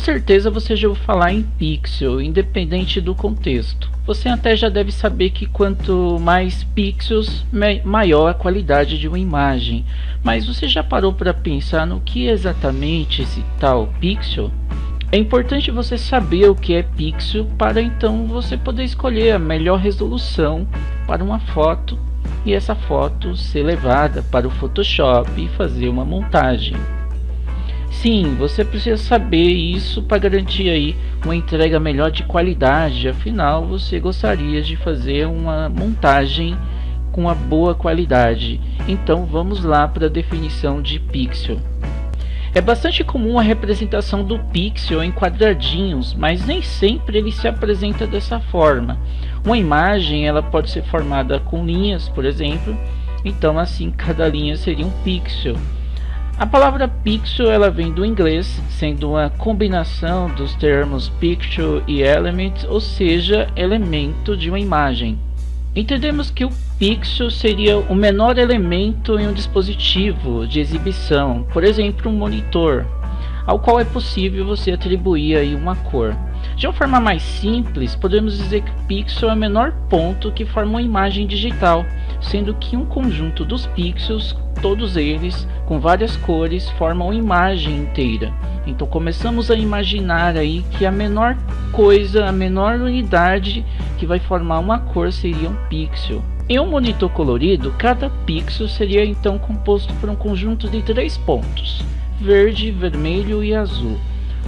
certeza você já ouviu falar em pixel, independente do contexto. Você até já deve saber que quanto mais pixels, maior a qualidade de uma imagem. Mas você já parou para pensar no que é exatamente esse tal pixel? É importante você saber o que é pixel para então você poder escolher a melhor resolução para uma foto e essa foto ser levada para o Photoshop e fazer uma montagem. Sim, você precisa saber isso para garantir aí uma entrega melhor de qualidade, afinal você gostaria de fazer uma montagem com uma boa qualidade. Então vamos lá para a definição de pixel. É bastante comum a representação do pixel em quadradinhos, mas nem sempre ele se apresenta dessa forma. Uma imagem ela pode ser formada com linhas, por exemplo, então assim cada linha seria um pixel. A palavra pixel ela vem do inglês, sendo uma combinação dos termos picture e element, ou seja, elemento de uma imagem. Entendemos que o pixel seria o menor elemento em um dispositivo de exibição, por exemplo um monitor, ao qual é possível você atribuir aí uma cor. De uma forma mais simples, podemos dizer que o pixel é o menor ponto que forma uma imagem digital, sendo que um conjunto dos pixels, todos eles com várias cores, formam uma imagem inteira. Então começamos a imaginar aí que a menor coisa, a menor unidade que vai formar uma cor seria um pixel. Em um monitor colorido, cada pixel seria então composto por um conjunto de 3 pontos, verde, vermelho e azul.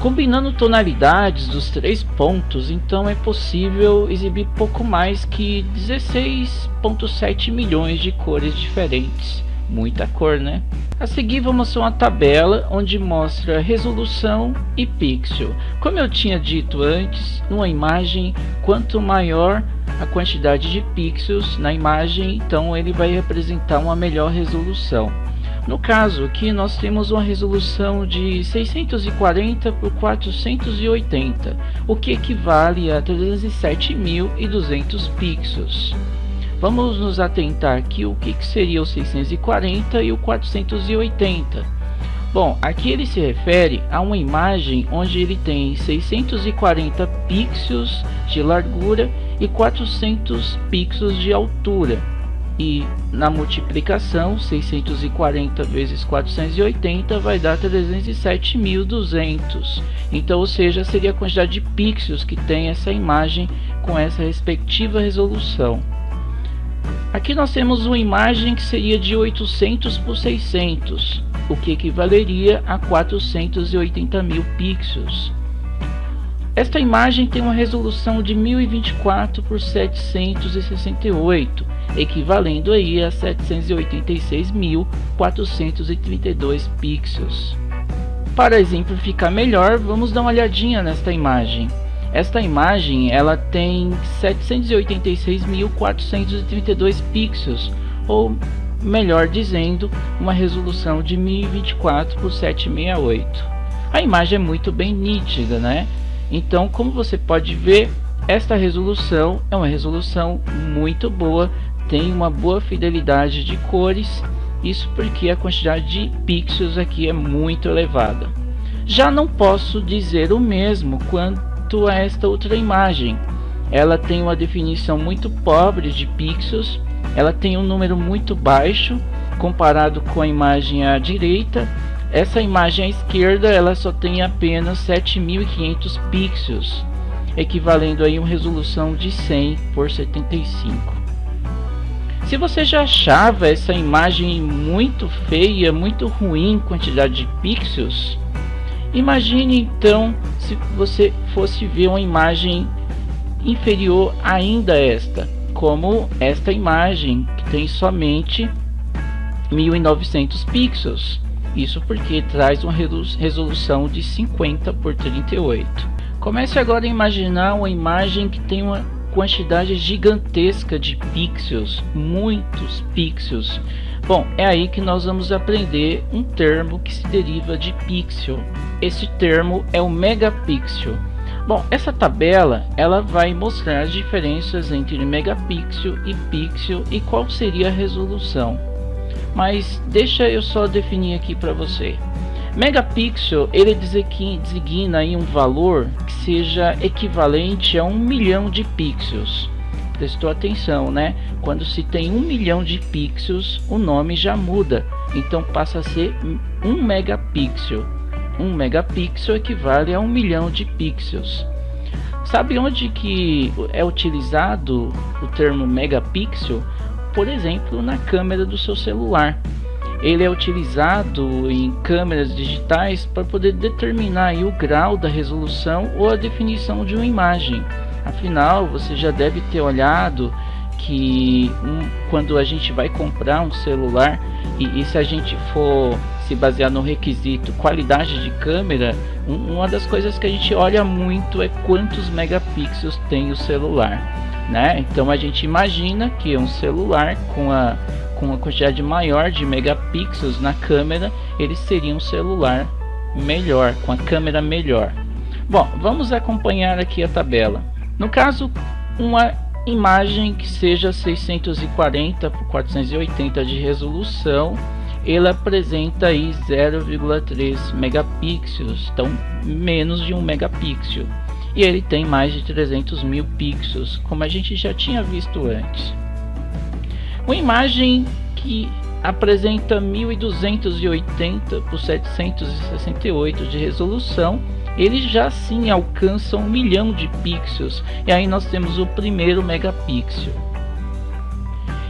Combinando tonalidades dos 3 pontos, então é possível exibir pouco mais que 16,7 milhões de cores diferentes. Muita cor, né? A seguir vamos a uma tabela onde mostra resolução e pixel. Como eu tinha dito antes, numa imagem, quanto maior a quantidade de pixels na imagem, então ele vai representar uma melhor resolução. No caso aqui nós temos uma resolução de 640 por 480, o que equivale a 307.200 pixels. Vamos nos atentar aqui o que seria o 640 e o 480. Bom, aqui ele se refere a uma imagem onde ele tem 640 pixels de largura e 400 pixels de altura. E na multiplicação, 640 vezes 480 vai dar 307.200. Então, ou seja, seria a quantidade de pixels que tem essa imagem com essa respectiva resolução. Aqui nós temos uma imagem que seria de 800 por 600, o que equivaleria a 480.000 pixels. Esta imagem tem uma resolução de 1024 por 768, equivalendo aí a 786.432 pixels. Para exemplificar melhor, vamos dar uma olhadinha nesta imagem. Esta imagem ela tem 786.432 pixels, ou melhor dizendo, uma resolução de 1024 por 768. A imagem é muito bem nítida, né? Então, como você pode ver, esta resolução é uma resolução muito boa, tem uma boa fidelidade de cores, isso porque a quantidade de pixels aqui é muito elevada. Já não posso dizer o mesmo quanto a esta outra imagem. Ela tem uma definição muito pobre de pixels, ela tem um número muito baixo comparado com a imagem à direita. Essa imagem à esquerda ela só tem apenas 7.500 pixels, equivalendo a uma resolução de 100 por 75. Se você já achava essa imagem muito feia, muito ruim em quantidade de pixels, imagine então se você fosse ver uma imagem inferior ainda a esta, como esta imagem que tem somente 1900 pixels. Isso porque traz uma resolução de 50 por 38. Comece agora a imaginar uma imagem que tem uma quantidade gigantesca de pixels, muitos pixels. Bom, é aí que nós vamos aprender um termo que se deriva de pixel. Esse termo é o megapixel. Bom, essa tabela ela vai mostrar as diferenças entre megapixel e pixel e qual seria a resolução. Mas deixa eu só definir aqui para você. Megapixel, ele designa aí um valor que seja equivalente a 1 milhão de pixels. Prestou atenção, né? Quando se tem 1 milhão de pixels, o nome já muda. Então passa a ser 1 megapixel. 1 megapixel equivale a 1 milhão de pixels. Sabe onde que é utilizado o termo megapixel? Por exemplo, na câmera do seu celular. Ele é utilizado em câmeras digitais para poder determinar aí o grau da resolução ou a definição de uma imagem. Afinal, você já deve ter olhado que quando a gente vai comprar um celular e se a gente for se basear no requisito qualidade de câmera, uma das coisas que a gente olha muito é quantos megapixels tem o celular, né? Então a gente imagina que um celular com uma quantidade maior de megapixels na câmera, ele seria um celular melhor, com a câmera melhor. Bom, vamos acompanhar aqui a tabela. No caso, uma imagem que seja 640 por 480 de resolução, ele apresenta aí 0,3 megapixels, então menos de 1 megapixel. E ele tem mais de 300 mil pixels, como a gente já tinha visto antes. Uma imagem que apresenta 1280 por 768 de resolução, ele já sim alcança 1 milhão de pixels, e aí nós temos o primeiro megapixel.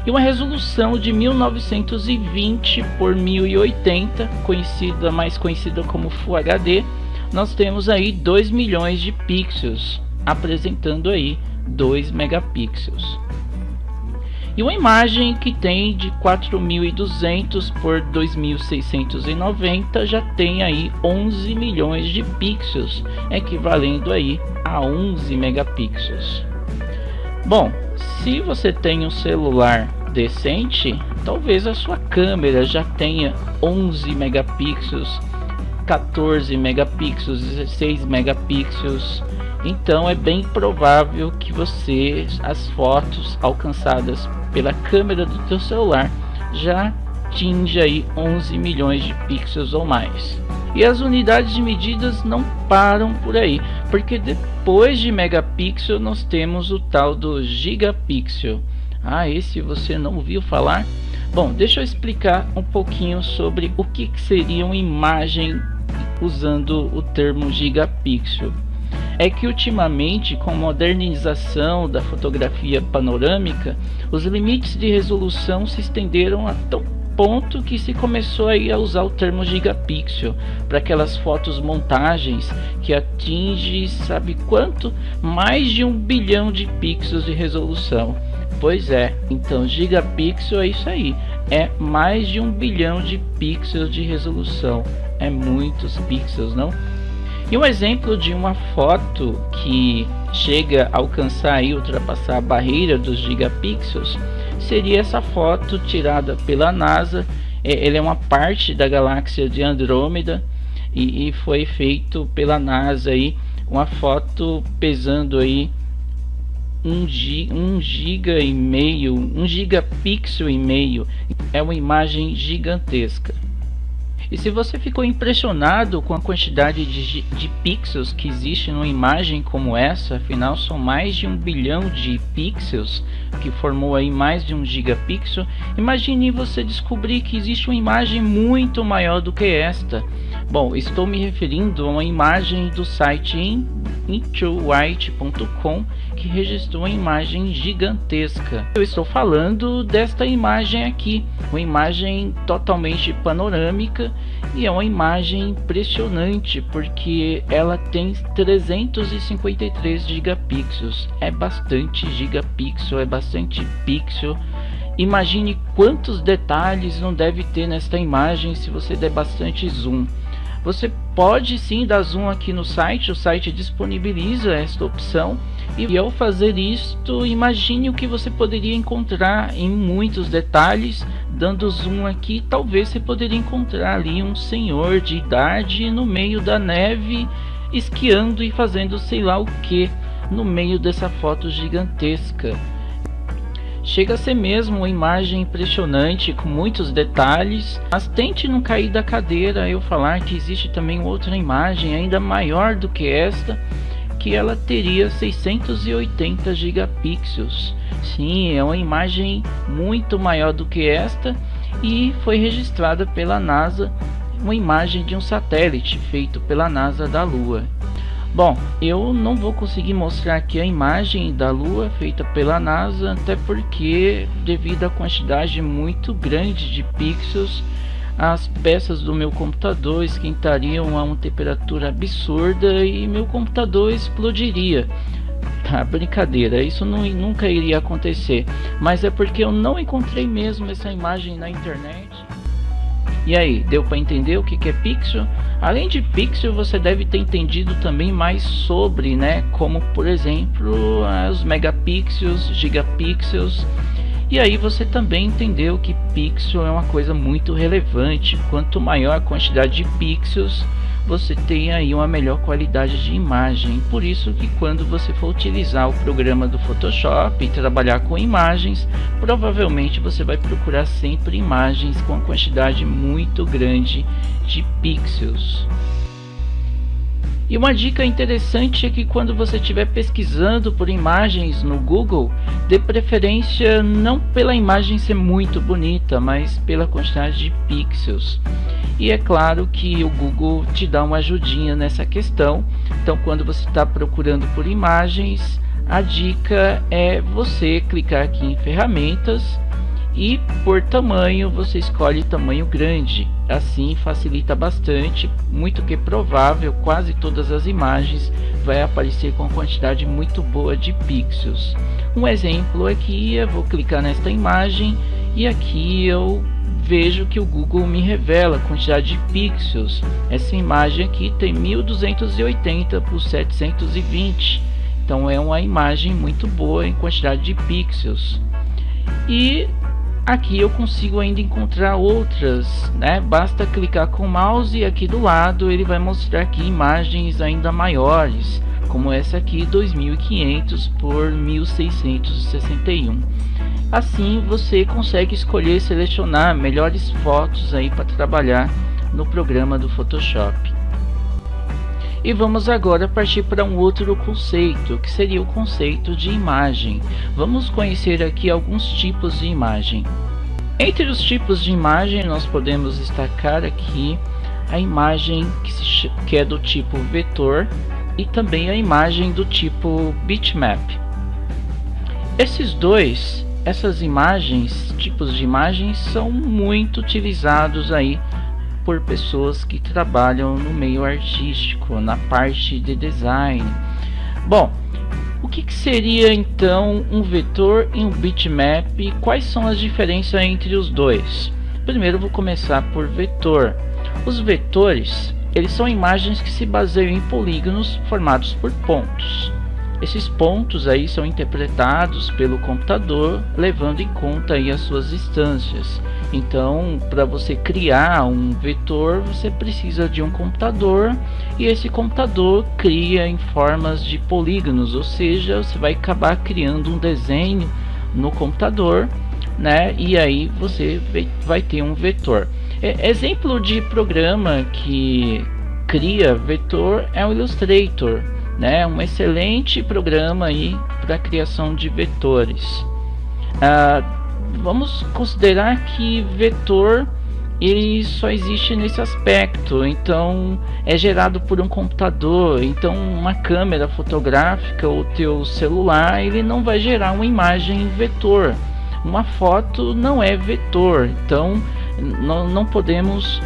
E uma resolução de 1920 por 1080, mais conhecida como Full HD, nós temos aí 2 milhões de pixels, apresentando aí 2 megapixels. E uma imagem que tem de 4200 por 2690 já tem aí 11 milhões de pixels, equivalendo aí a 11 megapixels. Bom, se você tem um celular decente, talvez a sua câmera já tenha 11 megapixels, 14 megapixels, 16 megapixels. Então é bem provável que as fotos alcançadas pela câmera do teu celular já atinja aí 11 milhões de pixels ou mais. E as unidades de medidas não param por aí, porque depois de megapixel nós temos o tal do gigapixel. Esse você não ouviu falar? Bom, deixa eu explicar um pouquinho sobre o que seria uma imagem usando o termo gigapixel. É que ultimamente, com a modernização da fotografia panorâmica, os limites de resolução se estenderam a tal ponto que se começou aí a usar o termo gigapixel para aquelas fotos montagens que atinge, sabe quanto? Mais de 1 bilhão de pixels de resolução. Pois é, então gigapixel é isso aí, é mais de 1 bilhão de pixels de resolução. É muitos pixels, não? E um exemplo de uma foto que chega a alcançar e ultrapassar a barreira dos gigapixels seria essa foto tirada pela NASA. Ele é uma parte da galáxia de Andrômeda e foi feito pela NASA aí uma foto pesando aí 1 gigapixel e meio. É uma imagem gigantesca. E se você ficou impressionado com a quantidade de pixels que existe numa imagem como essa, afinal são mais de 1 bilhão de pixels, que formou aí mais de 1 gigapixel, imagine você descobrir que existe uma imagem muito maior do que esta. Bom, estou me referindo a uma imagem do site intowhite.com que registrou uma imagem gigantesca. Eu estou falando desta imagem aqui, uma imagem totalmente panorâmica, e é uma imagem impressionante porque ela tem 353 gigapixels. É bastante gigapixel, é bastante pixel. Imagine quantos detalhes não deve ter nesta imagem se você der bastante zoom. Você pode sim dar zoom aqui no site, o site disponibiliza esta opção, e ao fazer isto, imagine o que você poderia encontrar em muitos detalhes. Dando zoom aqui, talvez você poderia encontrar ali um senhor de idade no meio da neve, esquiando e fazendo sei lá o que no meio dessa foto gigantesca. Chega a ser mesmo uma imagem impressionante, com muitos detalhes, mas tente não cair da cadeira eu falar que existe também outra imagem ainda maior do que esta, que ela teria 680 gigapixels. Sim, é uma imagem muito maior do que esta e foi registrada pela NASA, uma imagem de um satélite feito pela NASA da Lua. Bom, eu não vou conseguir mostrar aqui a imagem da Lua feita pela NASA, até porque devido à quantidade muito grande de pixels, as peças do meu computador esquentariam a uma temperatura absurda e meu computador explodiria. Tá, brincadeira, isso nunca iria acontecer, mas é porque eu não encontrei mesmo essa imagem na internet. E aí, deu para entender o que é pixel? Além de pixel, você deve ter entendido também mais sobre, como por exemplo, os megapixels, gigapixels. E aí você também entendeu que pixel é uma coisa muito relevante. Quanto maior a quantidade de pixels, você tem aí uma melhor qualidade de imagem. Por isso que quando você for utilizar o programa do Photoshop e trabalhar com imagens, provavelmente você vai procurar sempre imagens com uma quantidade muito grande de pixels. E uma dica interessante é que quando você estiver pesquisando por imagens no Google, dê preferência não pela imagem ser muito bonita, mas pela quantidade de pixels. E é claro que o Google te dá uma ajudinha nessa questão. Então quando você está procurando por imagens, a dica é você clicar aqui em ferramentas e por tamanho você escolhe tamanho grande. Assim facilita bastante, muito que provável, quase todas as imagens vai aparecer com uma quantidade muito boa de pixels. Um exemplo aqui, eu vou clicar nesta imagem e aqui eu vejo que o Google me revela a quantidade de pixels. Essa imagem aqui tem 1280 por 720, então é uma imagem muito boa em quantidade de pixels. E aqui eu consigo ainda encontrar outras, basta clicar com o mouse e aqui do lado ele vai mostrar aqui imagens ainda maiores, como essa aqui, 2500 por 1661. Assim você consegue escolher e selecionar melhores fotos aí para trabalhar no programa do Photoshop. E vamos agora partir para um outro conceito, que seria o conceito de imagem. Vamos conhecer aqui alguns tipos de imagem. Entre os tipos de imagem nós podemos destacar aqui a imagem que é do tipo vetor e também a imagem do tipo bitmap. Essas imagens, tipos de imagens, são muito utilizados aí por pessoas que trabalham no meio artístico, na parte de design. Bom, o que seria então um vetor e um bitmap e quais são as diferenças entre os dois? Primeiro vou começar por vetor. Os vetores, eles são imagens que se baseiam em polígonos formados por pontos. Esses pontos aí são interpretados pelo computador, levando em conta aí as suas instâncias. Então, para você criar um vetor, você precisa de um computador e esse computador cria em formas de polígonos, ou seja, você vai acabar criando um desenho no computador, e aí você vai ter um vetor. Exemplo de programa que cria vetor é o Illustrator. Um excelente programa aí para a criação de vetores. Vamos considerar que vetor ele só existe nesse aspecto, então é gerado por um computador. Então uma câmera fotográfica ou teu celular ele não vai gerar uma imagem em vetor. Uma foto não é vetor, então não podemos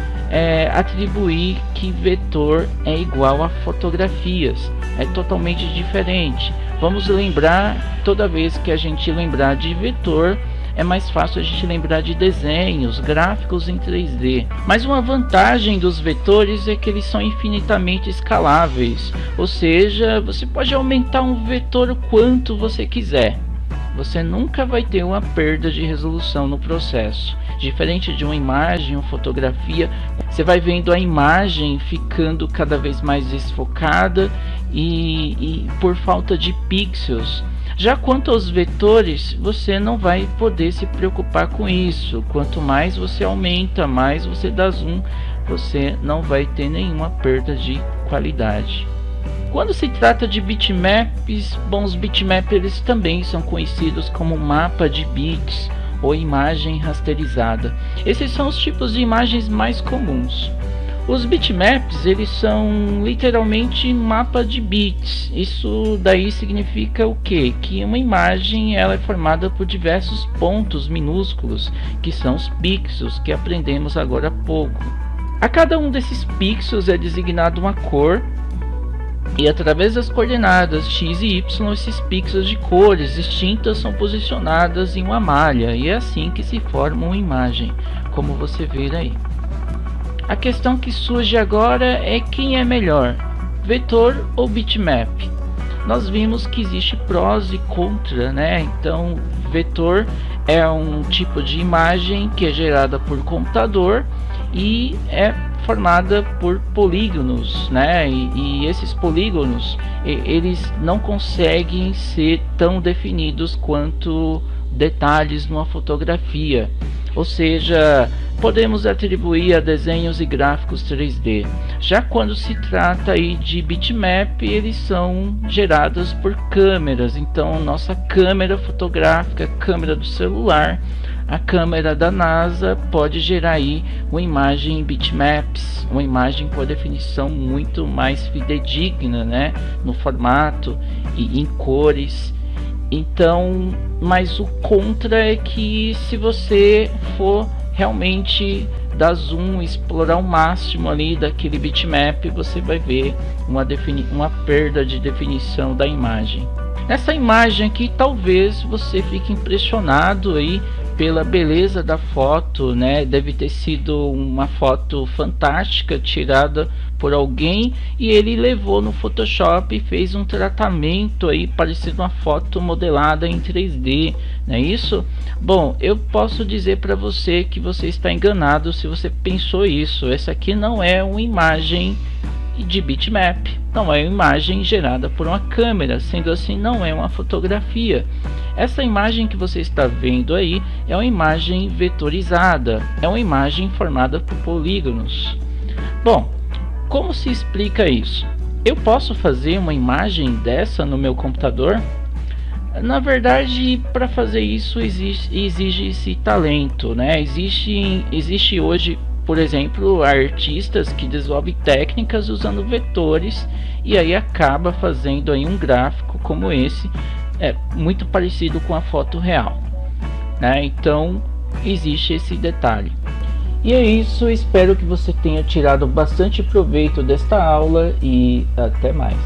atribuir que vetor é igual a fotografias. É totalmente diferente. Vamos lembrar, toda vez que a gente lembrar de vetor, é mais fácil a gente lembrar de desenhos, gráficos em 3D. Mas uma vantagem dos vetores é que eles são infinitamente escaláveis, ou seja, você pode aumentar um vetor o quanto você quiser. Você nunca vai ter uma perda de resolução no processo. Diferente de uma imagem ou fotografia, você vai vendo a imagem ficando cada vez mais desfocada e por falta de pixels. Já quanto aos vetores, você não vai poder se preocupar com isso. Quanto mais você aumenta, mais você dá zoom, você não vai ter nenhuma perda de qualidade. Quando se trata de bitmaps, bom, os bitmaps eles também são conhecidos como mapa de bits ou imagem rasterizada. Esses são os tipos de imagens mais comuns. Os bitmaps eles são literalmente mapa de bits. Isso daí significa o quê? Que uma imagem ela é formada por diversos pontos minúsculos, que são os pixels que aprendemos agora há pouco. A cada um desses pixels é designado uma cor, e através das coordenadas x e y, esses pixels de cores distintas são posicionadas em uma malha, e é assim que se forma uma imagem, como você vê aí. A questão que surge agora é quem é melhor, vetor ou bitmap? Nós vimos que existe prós e contra, né? Então, vetor é um tipo de imagem que é gerada por computador e é formada por polígonos, né? E esses polígonos eles não conseguem ser tão definidos quanto detalhes numa fotografia, ou seja, podemos atribuir a desenhos e gráficos 3D. Já quando se trata aí de bitmap, eles são gerados por câmeras. Então nossa câmera fotográfica, câmera do celular, a câmera da NASA pode gerar aí uma imagem em bitmaps, uma imagem com a definição muito mais fidedigna, né, no formato e em cores. Então, mas o contra é que se você for realmente dar zoom, explorar o máximo ali daquele bitmap, você vai ver uma perda de definição da imagem. Nessa imagem aqui, talvez você fique impressionado aí pela beleza da foto, né? Deve ter sido uma foto fantástica tirada por alguém e ele levou no Photoshop e fez um tratamento aí parecido uma foto modelada em 3D, não é isso? Bom, eu posso dizer para você que você está enganado se você pensou isso. Essa aqui não é uma imagem de bitmap, não é uma imagem gerada por uma câmera, sendo assim não é uma fotografia. Essa imagem que você está vendo aí é uma imagem vetorizada, é uma imagem formada por polígonos. Bom, como se explica isso? Eu posso fazer uma imagem dessa no meu computador? Na verdade, para fazer isso exige-se talento, né? Existe hoje, por exemplo, artistas que desenvolvem técnicas usando vetores e aí acaba fazendo aí um gráfico como esse, muito parecido com a foto real, né? Então existe esse detalhe. E é isso, espero que você tenha tirado bastante proveito desta aula e até mais.